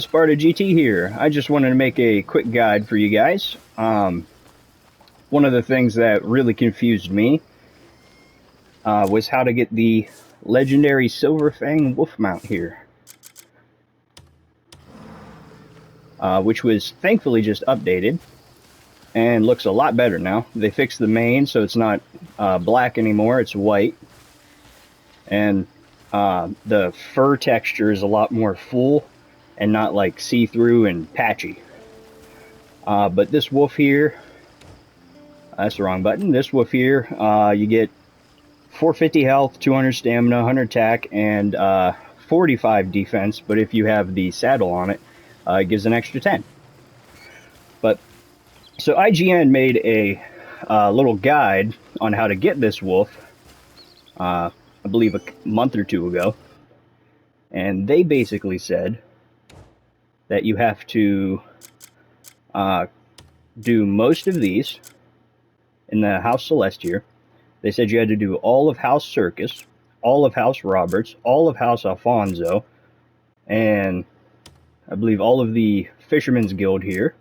Sparta GT here. I just wanted to make a quick guide for you guys. One of the things that really confused me was how to get the legendary Silver Fang wolf mount here, which was thankfully just updated and looks a lot better now. They fixed the mane so it's not black anymore, it's white, and the fur texture is a lot more full and not like see-through and patchy. But this wolf here, that's the wrong button. This wolf here, you get 450 health, 200 stamina, 100 attack, and 45 defense. But if you have the saddle on it, it gives an extra 10. But so IGN made a little guide on how to get this wolf, I believe a month or two ago, and they basically said that you have to do most of these in the House Celeste here. They said you had to do all of House Circus, all of House Roberts, all of House Alfonso, and I believe all of the Fisherman's Guild here.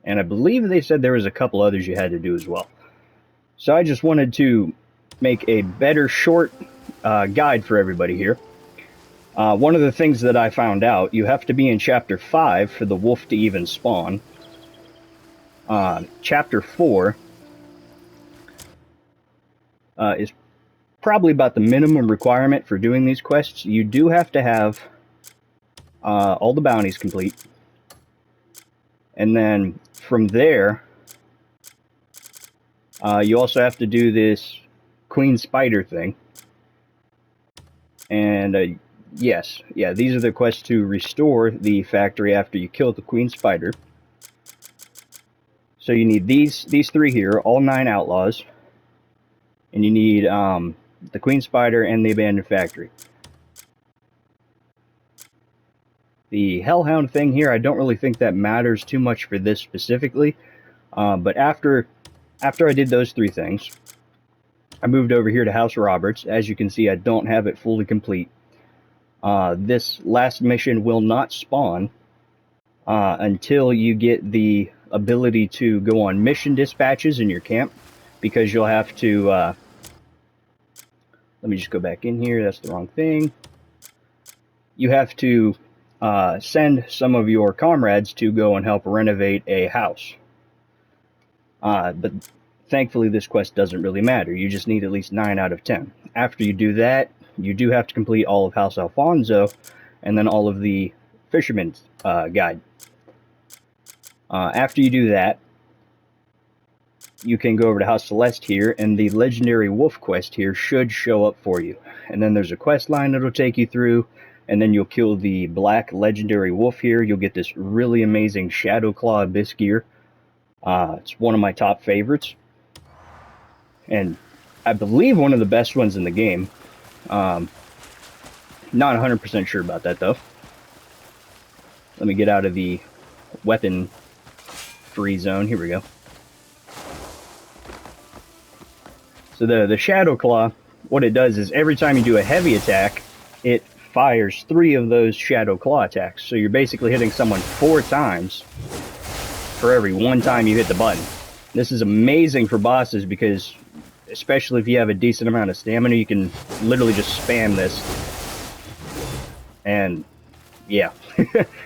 And I believe they said there was a couple others you had to do as well. So I just wanted to make a better short guide for everybody here. One of the things that I found out, you have to be in Chapter 5 for the wolf to even spawn. Chapter 4 is probably about the minimum requirement for doing these quests. You do have to have all the bounties complete. And then from there, you also have to do this Queen Spider thing. And yes, these are the quests to restore the factory after you kill the Queen Spider. So you need these three here, all 9 outlaws. And you need the Queen Spider and the Abandoned Factory. The Hellhound thing here, I don't really think that matters too much for this specifically. But after I did those 3 things, I moved over here to House Roberts. As you can see, I don't have it fully complete. This last mission will not spawn until you get the ability to go on mission dispatches in your camp, because you'll have to, let me just go back in here, that's the wrong thing. You have to send some of your comrades to go and help renovate a house. But thankfully this quest doesn't really matter, you just need at least 9 out of 10. After you do that, you do have to complete all of House Alfonso, and then all of the Fisherman's Guide. After you do that, you can go over to House Celeste here, and the Legendary Wolf quest here should show up for you. And then there's a quest line that'll take you through, and then you'll kill the Black Legendary Wolf here. You'll get this really amazing Shadow Claw Abyss gear. It's one of my top favorites, and I believe one of the best ones in the game. Not 100% sure about that though. Let me get out of the weapon free zone. Here we go. So the Shadow Claw, what it does is every time you do a heavy attack, it fires 3 of those Shadow Claw attacks. So you're basically hitting someone 4 times for every 1 time you hit the button. This is amazing for bosses because, especially if you have a decent amount of stamina, you can literally just spam this. And yeah,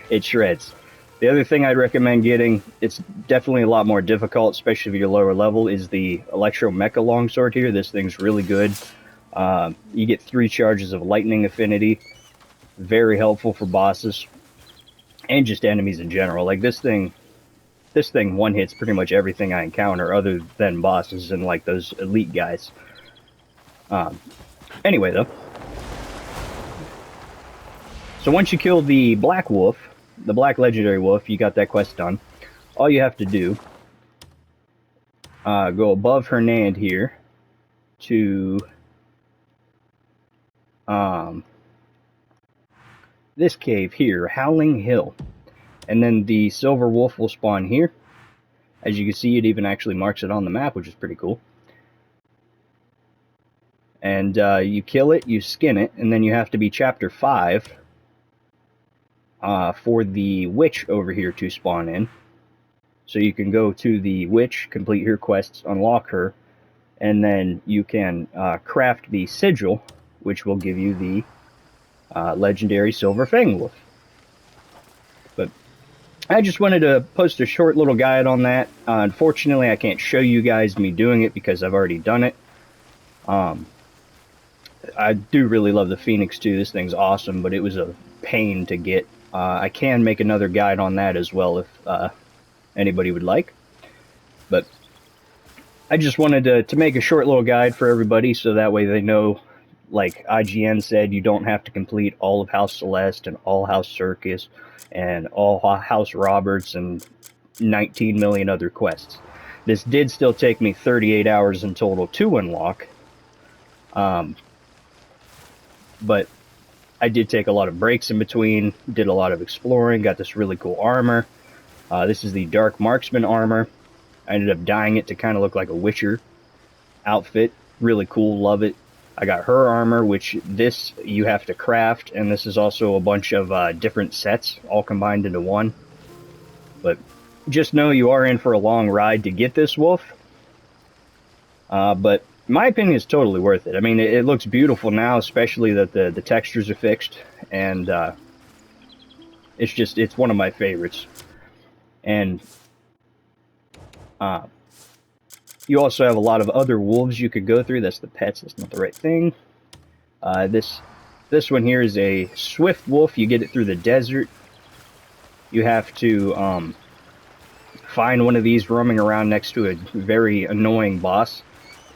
it shreds. The other thing I'd recommend getting, it's definitely a lot more difficult, especially if you're lower level, is the Electro Mecha Longsword here. This thing's really good. You get 3 charges of lightning affinity. Very helpful for bosses. And just enemies in general. Like this thing one-hits pretty much everything I encounter other than bosses and like those elite guys. Anyway though. So once you kill the Black Wolf, the Black Legendary Wolf, you got that quest done. All you have to do, go above Hernand here to this cave here, Howling Hill. And then the Silver Wolf will spawn here. As you can see, it even actually marks it on the map, which is pretty cool. And you kill it, you skin it, and then you have to be Chapter 5 for the witch over here to spawn in. So you can go to the witch, complete her quests, unlock her, and then you can craft the sigil, which will give you the legendary silver Fang wolf. But I just wanted to post a short little guide on that. Unfortunately, I can't show you guys me doing it because I've already done it. I do really love the Phoenix too. This thing's awesome, but it was a pain to get. I can make another guide on that as well if anybody would like. But I just wanted to make a short little guide for everybody so that way they know, like IGN said, you don't have to complete all of House Celeste and all House Circus and all House Roberts and 19 million other quests. This did still take me 38 hours in total to unlock. But I did take a lot of breaks in between, did a lot of exploring, got this really cool armor. This is the Dark Marksman armor. I ended up dyeing it to kind of look like a Witcher outfit. Really cool, love it. I got her armor, which this you have to craft, and this is also a bunch of different sets, all combined into one. But just know you are in for a long ride to get this wolf. But in my opinion, it's totally worth it. I mean, it looks beautiful now, especially that the textures are fixed, and it's one of my favorites. And you also have a lot of other wolves you could go through. That's the pets. That's not the right thing. This one here is a swift wolf. You get it through the desert. You have to find one of these roaming around next to a very annoying boss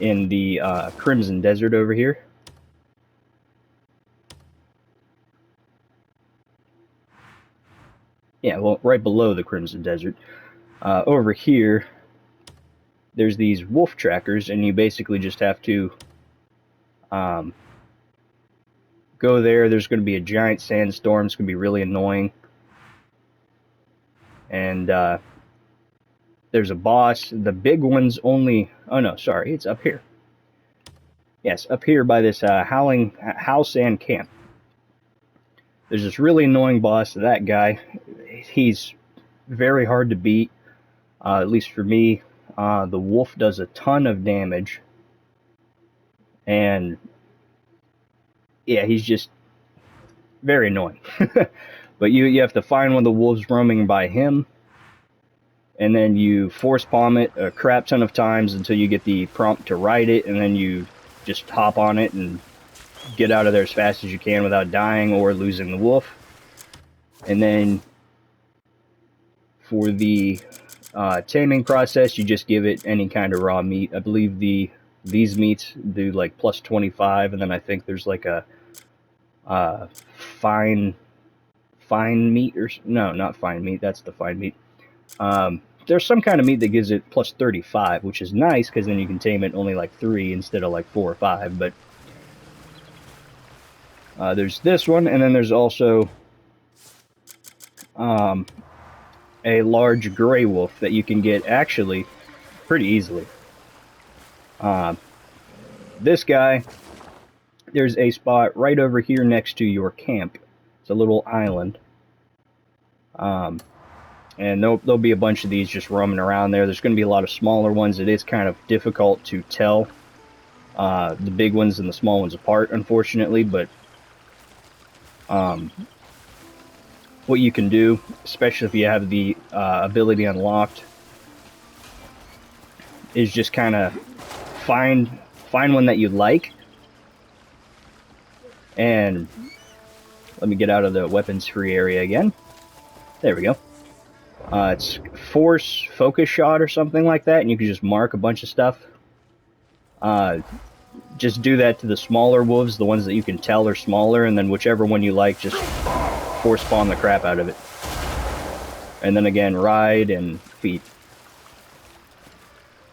in the Crimson Desert over here. Yeah, well, right below the Crimson Desert. Over here, there's these wolf trackers, and you basically just have to go there. There's going to be a giant sandstorm. It's going to be really annoying. And there's a boss. The big one's only... Oh, no, sorry. It's up here. Yes, up here by this howling house and camp. There's this really annoying boss. That guy, he's very hard to beat. At least for me. The wolf does a ton of damage. And yeah, he's just very annoying. But you have to find one of the wolves roaming by him, and then you force palm it a crap ton of times until you get the prompt to ride it, and then you just hop on it and get out of there as fast as you can without dying or losing the wolf. And then for the taming process, you just give it any kind of raw meat. I believe these meats do like plus 25, and then I think there's like a fine meat, or no, not fine meat. That's the fine meat. There's some kind of meat that gives it plus 35, which is nice because then you can tame it only like 3 instead of like 4 or 5. But there's this one, and then there's also a large gray wolf that you can get actually pretty easily. This guy, there's a spot right over here next to your camp. It's a little island. And there'll be a bunch of these just roaming around there. There's going to be a lot of smaller ones. It is kind of difficult to tell the big ones and the small ones apart, unfortunately. But what you can do, especially if you have the ability unlocked, is just kind of find one that you like. And let me get out of the weapons-free area again. There we go. It's force focus shot or something like that, and you can just mark a bunch of stuff. Just do that to the smaller wolves, the ones that you can tell are smaller, and then whichever one you like, just force spawn the crap out of it. And then again, ride and feed.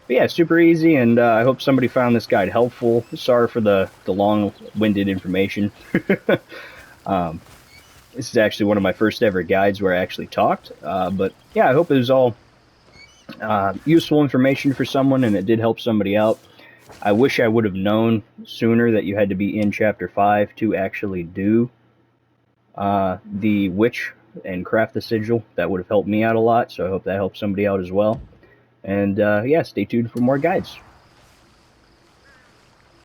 But yeah, super easy, and I hope somebody found this guide helpful. Sorry for the long-winded information. This is actually one of my first ever guides where I actually talked. But yeah, I hope it was all useful information for someone, and it did help somebody out. I wish I would have known sooner that you had to be in Chapter 5 to actually do the witch and craft the sigil. That would have helped me out a lot, so I hope that helps somebody out as well. And yeah, stay tuned for more guides.